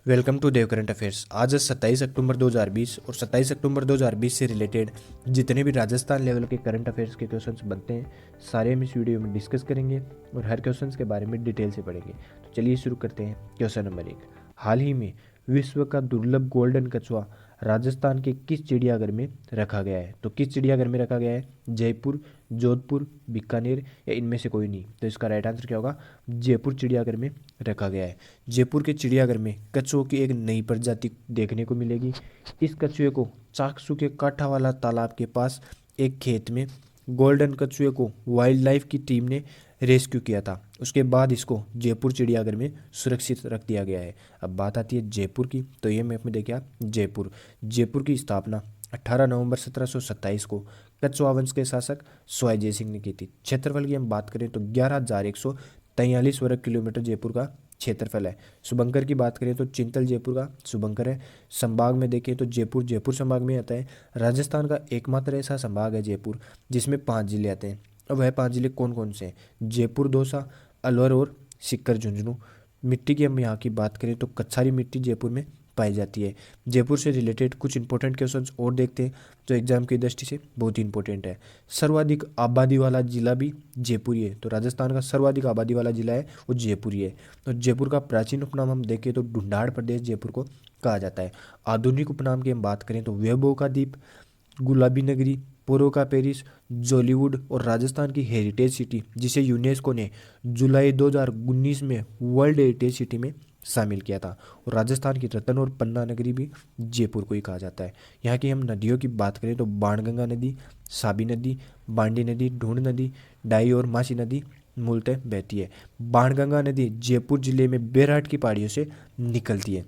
Welcome to Dev current affairs. आज 27 अक्टूबर 2020 और 27 अक्टूबर 2020 से रिलेटेड जितने भी राजस्थान लेवल के करंट अफेयर्स के क्वेश्चंस बनते हैं सारे हम इस वीडियो में डिस्कस करेंगे और हर क्वेश्चंस के बारे में डिटेल से पढ़ेंगे। तो चलिए शुरू करते हैं। क्वेश्चन नंबर 1, हाल ही में विश्व का दुर्लभ गोल्डन कछुआ राजस्थान के किस चिड़ियाघर में रखा गया है? तो किस चिड़ियाघर में रखा गया है? जयपुर, जोधपुर, बीकानेर या इनमें से कोई नहीं? तो इसका राइट आंसर क्या होगा? जयपुर चिड़ियाघर में रखा गया है। जयपुर के चिड़ियाघर में कछुओं की एक नई प्रजाति देखने को मिलेगी। इस कछुए को चाकसू के काठावाला तालाब के पास एक खेत में गोल्डन कछुए को वाइल्ड लाइफ की टीम ने रेस्क्यू किया था। उसके बाद इसको जयपुर चिड़ियाघर में सुरक्षित रख दिया गया है। अब बात आती है जयपुर की, तो ये मैप में देखिए आप जयपुर। जयपुर की स्थापना 18 नवंबर 1727 को कछुआ वंश के शासक सवाई जय सिंह ने की थी। क्षेत्रफल की हम बात करें तो 11,143 वर्ग किलोमीटर जयपुर का क्षेत्रफल है। शुभंकर की बात करें तो चिंतल जयपुर का शुभंकर है। संभाग में देखें तो जयपुर जयपुर संभाग में आता है। राजस्थान का एकमात्र ऐसा संभाग है जयपुर जिसमें 5 जिले आते हैं। अब वह 5 जिले कौन कौन से हैं? जयपुर, दौसा, अलवर और सीकर झुंझुनू। मिट्टी की हम यहाँ की बात करें तो कच्छारी मिट्टी जयपुर में पाई जाती है। जयपुर से रिलेटेड कुछ इंपॉर्टेंट क्वेश्चंस और देखते हैं जो एग्जाम की दृष्टि से बहुत ही इंपॉर्टेंट है। सर्वाधिक आबादी वाला जिला भी जयपुर ही है। तो राजस्थान का सर्वाधिक आबादी वाला जिला है वो जयपुर ही है। तो जयपुर का प्राचीन उपनाम हम देखें तो ढूंढाड़ प्रदेश जयपुर को कहा जाता है। आधुनिक उपनाम की हम बात करें तो वैभव का द्वीप, गुलाबी नगरी, पोरो का पेरिस, जॉलीवुड और राजस्थान की हेरिटेज सिटी जिसे यूनेस्को ने जुलाई 2019 में वर्ल्ड हेरिटेज सिटी में शामिल किया था। और राजस्थान की रतन और पन्ना नगरी भी जयपुर को ही कहा जाता है। यहाँ की हम नदियों की बात करें तो बाणगंगा नदी, साबी नदी, बांडी नदी, ढूंढ नदी, डाई और मासी नदी मूलतः बहती है। बाणगंगा नदी जयपुर जिले में बेरहाट की पहाड़ियों से निकलती है।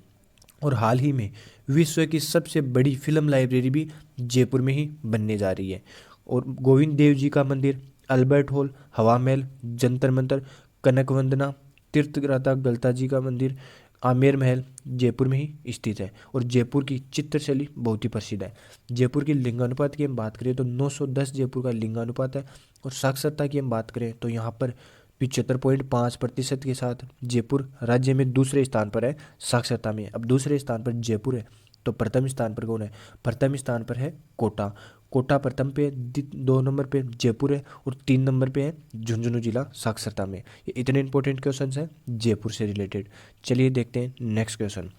और हाल ही में विश्व की सबसे बड़ी फिल्म लाइब्रेरी भी जयपुर में ही बनने जा रही है। और गोविंद देव जी का मंदिर, अल्बर्ट हॉल, हवा महल, जंतर मंतर, कनक वंदना, तीर्थराता गलता जी का मंदिर, आमेर महल जयपुर में ही स्थित है। और जयपुर की चित्रशैली बहुत ही प्रसिद्ध है। जयपुर की लिंगानुपात की हम बात करें तो 910 जयपुर का लिंगानुपात है। और साक्षरता की हम बात करें तो यहाँ पर 75.5% के साथ जयपुर राज्य में दूसरे स्थान पर है साक्षरता में। अब दूसरे स्थान पर जयपुर है तो प्रथम स्थान पर कौन है? प्रथम स्थान पर है कोटा। कोटा प्रथम पे, 2 नंबर पे जयपुर है और 3 नंबर पे है झुंझुनू जिला साक्षरता में। ये इतने इंपॉर्टेंट क्वेश्चन हैं जयपुर से रिलेटेड। चलिए देखते हैं नेक्स्ट क्वेश्चन।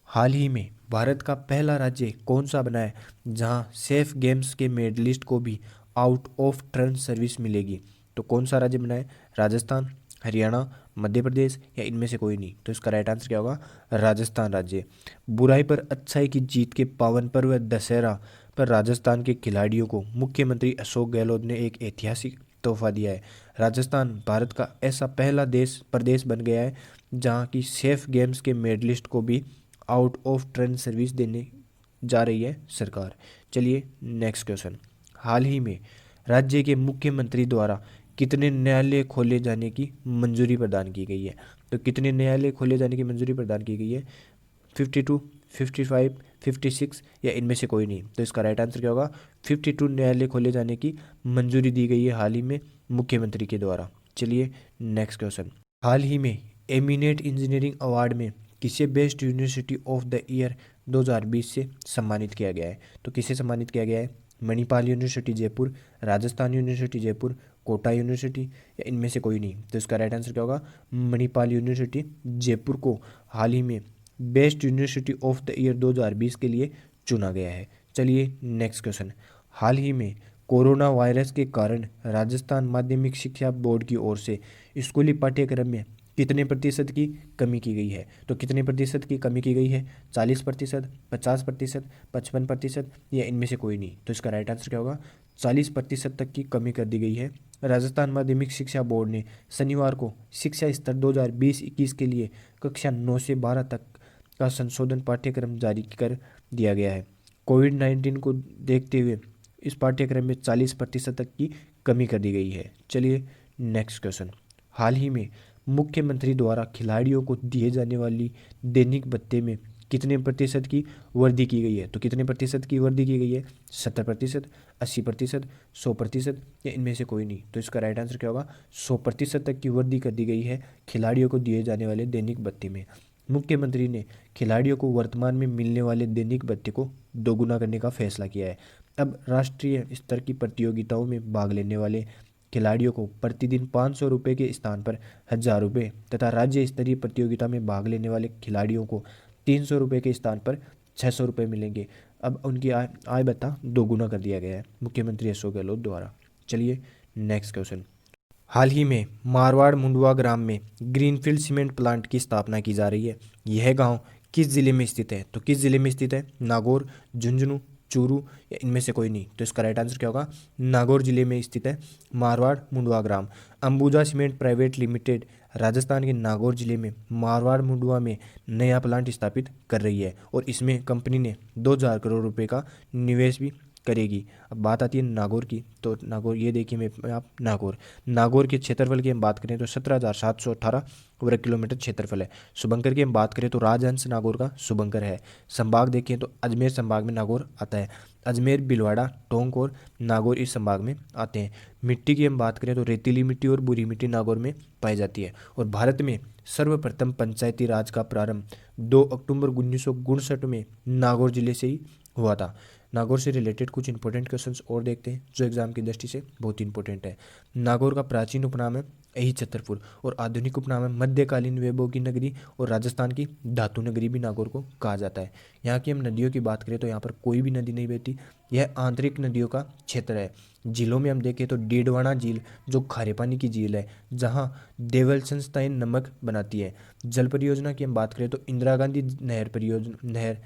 हाल ही में भारत का पहला राज्य कौन सा बना है जहां सेफ गेम्स के मेडलिस्ट को भी आउट ऑफ टर्न सर्विस मिलेगी? तो कौन सा राज्य बना है? राजस्थान, हरियाणा, मध्य प्रदेश या इनमें से कोई नहीं? तो इसका राइट आंसर क्या होगा? राजस्थान राज्य। बुराई पर अच्छाई की जीत के पावन पर्व दशहरा पर राजस्थान के खिलाड़ियों को मुख्यमंत्री अशोक गहलोत ने एक ऐतिहासिक तोहफा दिया है। राजस्थान भारत का ऐसा पहला प्रदेश बन गया है जहाँ की सेफ गेम्स के मेडलिस्ट को भी आउट ऑफ टर्न सर्विस देने जा रही है सरकार। चलिए नेक्स्ट क्वेश्चन। हाल ही में राज्य के मुख्यमंत्री द्वारा कितने न्यायालय खोले जाने की मंजूरी प्रदान की गई है? तो कितने न्यायालय खोले जाने की मंजूरी प्रदान की गई है? 52, 55, 56 या इनमें से कोई नहीं? तो इसका राइट आंसर क्या होगा? 52 न्यायालय खोले जाने की मंजूरी दी गई है हाल ही में मुख्यमंत्री के द्वारा। चलिए नेक्स्ट क्वेश्चन। हाल ही में एमिनेट इंजीनियरिंग अवार्ड में किसे best university of the year 2020 से सम्मानित किया गया है? तो किसे सम्मानित किया गया है? Manipal university Jaipur, Rajasthan university Jaipur, Kota university या इनमें से कोई नहीं? तो इसका राइट आंसर क्या होगा? मणिपाल यूनिवर्सिटी जयपुर को हाल ही में best university of the year 2020 के लिए चुना गया है। चलिए नेक्स्ट क्वेश्चन। हाल ही में कोरोना वायरस के कारण राजस्थान माध्यमिक शिक्षा बोर्ड की ओर से स्कूली पाठ्यक्रम में कितने प्रतिशत की कमी की गई है? तो कितने प्रतिशत की कमी की गई है? 40%, 50%, 55% या इनमें से कोई नहीं? तो इसका राइट आंसर क्या होगा? 40% तक की कमी कर दी गई है। राजस्थान माध्यमिक शिक्षा बोर्ड ने शनिवार को शिक्षा स्तर 2020-21 के लिए कक्षा 9 से 12 तक का संशोधन पाठ्यक्रम जारी कर दिया गया है। कोविड-19 को देखते हुए इस पाठ्यक्रम में 40% तक की कमी कर दी गई है। चलिए नेक्स्ट क्वेश्चन। हाल ही में मुख्यमंत्री द्वारा खिलाड़ियों को दिए जाने वाली दैनिक भत्ते में कितने प्रतिशत की वृद्धि की गई है? तो कितने प्रतिशत की वृद्धि की गई है? 70%, 80%, 100% या इनमें से कोई नहीं? तो इसका राइट आंसर क्या होगा? 100% तक की वृद्धि कर दी गई है खिलाड़ियों को दिए जाने वाले दैनिक भत्ते में। मुख्यमंत्री ने खिलाड़ियों को वर्तमान में मिलने वाले दैनिक भत्ते को दोगुना करने का फैसला किया है। अब राष्ट्रीय स्तर की प्रतियोगिताओं में भाग लेने वाले खिलाड़ियों को प्रतिदिन 500 रुपये के स्थान पर 1000 रुपये तथा राज्य स्तरीय प्रतियोगिता में भाग लेने वाले खिलाड़ियों को 300 रुपये के स्थान पर 600 रुपये मिलेंगे। अब उनकी आय भत्ता दोगुना कर दिया गया है मुख्यमंत्री अशोक गहलोत द्वारा। चलिए नेक्स्ट क्वेश्चन। हाल ही में मारवाड़ मुंडवा ग्राम में ग्रीनफील्ड सीमेंट प्लांट की स्थापना की जा रही है। यह गांव किस जिले में स्थित है? तो किस जिले में स्थित है? नागौर, झुंझुनू, चूरू या इनमें से कोई नहीं। तो इसका राइट आंसर क्या होगा? नागौर जिले में स्थित है मारवाड़ मुंडवा ग्राम। Ambuja cement private limited Rajasthan के नागौर जिले में मारवाड़ मुंडवा में नया प्लांट स्थापित कर रही है और इसमें कंपनी ने 2000 करोड़ रुपए का निवेश भी करेगी। अब बात आती है नागौर की, तो नागौर ये देखिए मैं आप नागौर के क्षेत्रफल की हम बात करें तो 17,718 वर्ग किलोमीटर क्षेत्रफल है। शुभंकर की हम बात करें तो राजहंस नागौर का शुभंकर है। संभाग देखें तो अजमेर संभाग में नागौर आता है। अजमेर, भीलवाड़ा, टोंक और नागौर इस संभाग में आते हैं। मिट्टी की हम बात करें तो रेतीली मिट्टी और बुरी मिट्टी नागौर में पाई जाती है। और भारत में सर्वप्रथम पंचायती राज का प्रारंभ 2 अक्टूबर 1959 में नागौर जिले से ही हुआ था। नागौर से रिलेटेड कुछ इंपॉर्टेंट क्वेश्चंस और देखते हैं जो एग्जाम की दृष्टि से बहुत इंपॉर्टेंट है। नागौर का प्राचीन उपनाम है यही छतरपुर और आधुनिक उपनाम है मध्यकालीन वैभव की नगरी और राजस्थान की धातु नगरी भी नागौर को कहा जाता है। यहाँ की हम नदियों की बात करें तो यहाँ पर कोई भी नदी नहीं बहती, यह आंतरिक नदियों का क्षेत्र है। झीलों में हम देखें तो डीडवाना झील जो खारे पानी की झील है जहाँ देवल संस्थाएं नमक बनाती है। जल परियोजना की हम बात करें तो इंदिरा गांधी नहर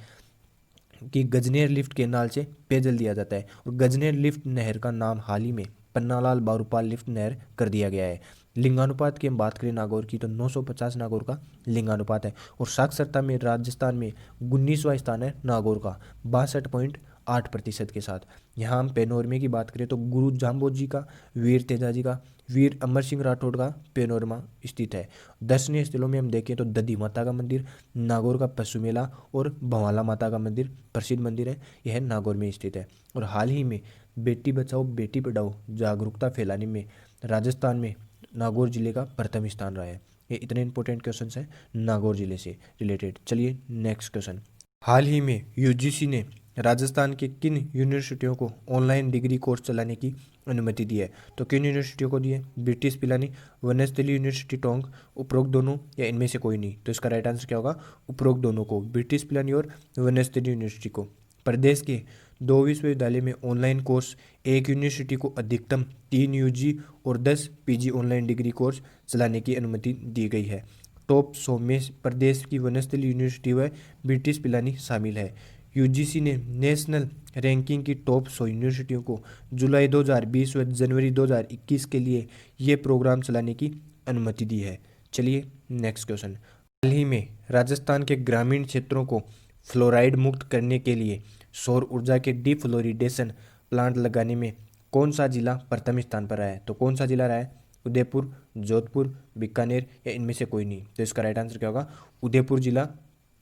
कि गजनेर लिफ्ट केनाल से पेयजल दिया जाता है और गजनेर लिफ्ट नहर का नाम हाल ही में पन्नालाल बारूपाल लिफ्ट नहर कर दिया गया है। लिंगानुपात की हम बात करें नागौर की तो 950 नागौर का लिंगानुपात है और साक्षरता में राजस्थान में 19वां स्थान है नागौर का 62.8% के साथ। यहाँ हम पेनोरमे की बात करें तो गुरु जाम्बोज जी का, वीर तेजाजी का, वीर अमर सिंह राठौड़ का पेनोरमा स्थित है। दर्शनीय स्थलों में हम देखें तो दधी माता का मंदिर, नागौर का पशु मेला और भंवाला माता का मंदिर प्रसिद्ध मंदिर है, यह नागौर में स्थित है। और हाल ही में बेटी बचाओ बेटी पढ़ाओ जागरूकता फैलाने में राजस्थान में नागौर जिले का प्रथम स्थान रहा है। ये इतने इंपॉर्टेंट क्वेश्चन हैं नागौर जिले से रिलेटेड। चलिए नेक्स्ट क्वेश्चन। हाल ही में यूजीसी ने राजस्थान के किन यूनिवर्सिटियों को ऑनलाइन डिग्री कोर्स चलाने की अनुमति दी है? तो किन यूनिवर्सिटियों को दी है? ब्रिटिश पिलानी, वनस्थली यूनिवर्सिटी टोंक, उपरोक्त दोनों या इनमें से कोई नहीं। तो इसका राइट आंसर क्या होगा? उपरोक्त दोनों को, ब्रिटिश पिलानी और वनस्थली यूनिवर्सिटी को। प्रदेश के 2 विश्वविद्यालय में ऑनलाइन कोर्स, एक यूनिवर्सिटी को अधिकतम 3 यूजी और 10 पीजी ऑनलाइन डिग्री कोर्स चलाने की अनुमति दी गई है। टॉप 100 में प्रदेश की वनस्थली यूनिवर्सिटी व ब्रिटिश पिलानी शामिल है। यूजीसी ने नेशनल रैंकिंग की टॉप 100 यूनिवर्सिटियों को जुलाई 2020 व जनवरी 2021 के लिए ये प्रोग्राम चलाने की अनुमति दी है। चलिए नेक्स्ट क्वेश्चन। हाल ही में राजस्थान के ग्रामीण क्षेत्रों को फ्लोराइड मुक्त करने के लिए सौर ऊर्जा के डिफ्लोरिडेशन प्लांट लगाने में कौन सा जिला प्रथम स्थान पर रहा है? तो कौन सा जिला रहा है? उदयपुर, जोधपुर, बीकानेर या इनमें से कोई नहीं। तो इसका राइट आंसर क्या होगा? उदयपुर जिला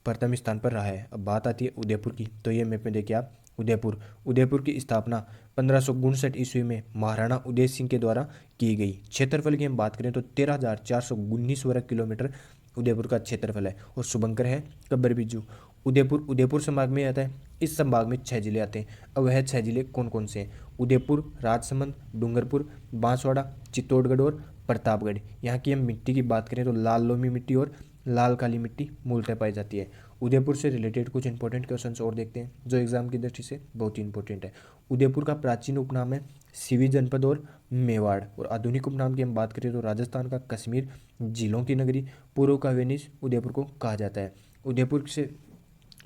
प्रथम स्थान पर रहा है। अब बात आती है उदयपुर की, तो ये मैप में देखिए आप उदयपुर की स्थापना 1559 ईस्वी में महाराणा उदय सिंह के द्वारा की गई। क्षेत्रफल की हम बात करें तो 13,419 वर्ग किलोमीटर उदयपुर का क्षेत्रफल है और शुभंकर है कब्बर बिज्जू। उदयपुर संभाग में आता है। इस संभाग में 6 जिले आते हैं। अब वह 6 जिले कौन कौन से हैं? उदयपुर, राजसमंद, डूंगरपुर, बांसवाड़ा, चित्तौड़गढ़ और प्रतापगढ़। यहाँ की हम मिट्टी की बात करें तो लाल लोमी मिट्टी और लाल काली मिट्टी मूलतः पाई जाती है। उदयपुर से रिलेटेड कुछ इंपॉर्टेंट क्वेश्चंस और देखते हैं जो एग्जाम की दृष्टि से बहुत ही इंपॉर्टेंट है। उदयपुर का प्राचीन उपनाम है सिवी जनपद और मेवाड़ और आधुनिक उपनाम की हम बात करें तो राजस्थान का कश्मीर, झीलों की नगरी, पूर्व का वेनिस उदयपुर को कहा जाता है। उदयपुर से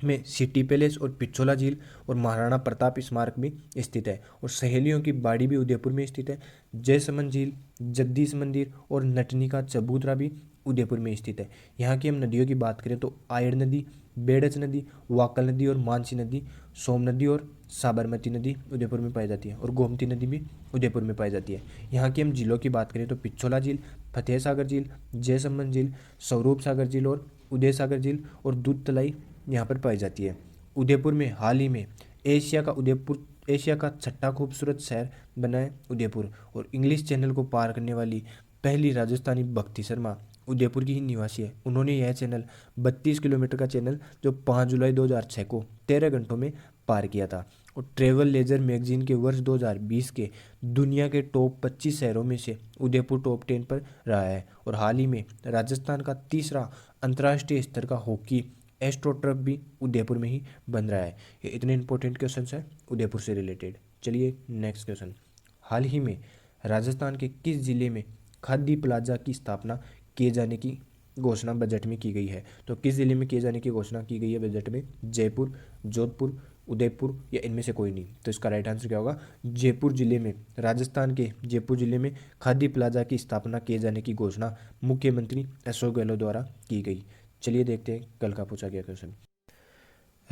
में सिटी पैलेस और पिछोला झील और महाराणा प्रताप स्मारक भी स्थित है और सहेलियों की बाड़ी भी उदयपुर में स्थित है। जयसमंद झील, जगदीश मंदिर और नटनी का चबूतरा भी उदयपुर में स्थित है। यहाँ की हम नदियों की बात करें तो आयड़ नदी, बेड़च नदी, वाकल नदी और मानसी नदी, सोम नदी और साबरमती नदी उदयपुर में पाई जाती है और गोमती नदी भी उदयपुर में पाई जाती है। यहाँ की हम झीलों की बात करें तो पिछोला झील, फतेह सागर झील, जयसमंद झील, स्वरूप सागर झील और उदय सागर झील और दूध तलाई यहाँ पर पाई जाती है। उदयपुर में हाल ही में एशिया का 6ठा खूबसूरत शहर बना है उदयपुर और इंग्लिश चैनल को पार करने वाली पहली राजस्थानी भक्ति शर्मा उदयपुर की ही निवासी है। उन्होंने यह चैनल 32 किलोमीटर का चैनल जो 5 जुलाई 2006 को 13 घंटों में पार किया था। और ट्रेवल लेजर मैगजीन के वर्ष 2020 के दुनिया के टॉप 25 शहरों में से उदयपुर टॉप 10 पर रहा है। और हाल ही में राजस्थान का तीसरा अंतर्राष्ट्रीय स्तर का हॉकी एस्ट्रोटर्फ भी उदयपुर में ही बन रहा है। ये इतने इंपॉर्टेंट क्वेश्चन है उदयपुर से रिलेटेड। चलिए नेक्स्ट क्वेश्चन। हाल ही में राजस्थान के किस जिले में खादी प्लाजा की स्थापना किए जाने की घोषणा बजट में की गई है? तो किस जिले में किए जाने की घोषणा की गई है बजट में? जयपुर, जोधपुर, उदयपुर या इनमें से कोई नहीं। तो इसका राइट आंसर क्या होगा? जयपुर जिले में, राजस्थान के जयपुर जिले में खादी प्लाजा की स्थापना किए जाने की घोषणा मुख्यमंत्री अशोक गहलोत द्वारा की गई। चलिए देखते हैं कल का पूछा गया क्वेश्चन।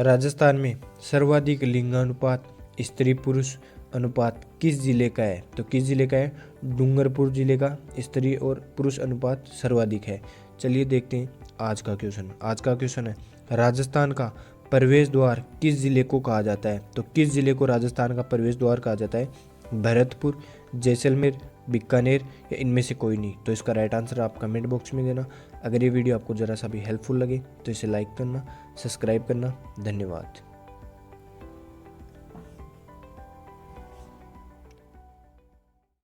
राजस्थान में सर्वाधिक लिंगानुपात स्त्री पुरुष अनुपात किस जिले का है? तो किस जिले का है? डूंगरपुर जिले का स्त्री और पुरुष अनुपात सर्वाधिक है। चलिए देखते हैं आज का क्वेश्चन। आज का क्वेश्चन है राजस्थान का प्रवेश द्वार किस जिले को कहा जाता है? तो किस जिले को राजस्थान का प्रवेश द्वार कहा जाता है? भरतपुर, जैसलमेर, बीकानेर या इनमें से कोई नहीं। तो इसका राइट आंसर आप कमेंट बॉक्स में देना। अगर ये वीडियो आपको ज़रा सा भी हेल्पफुल लगे तो इसे लाइक करना, सब्सक्राइब करना। धन्यवाद।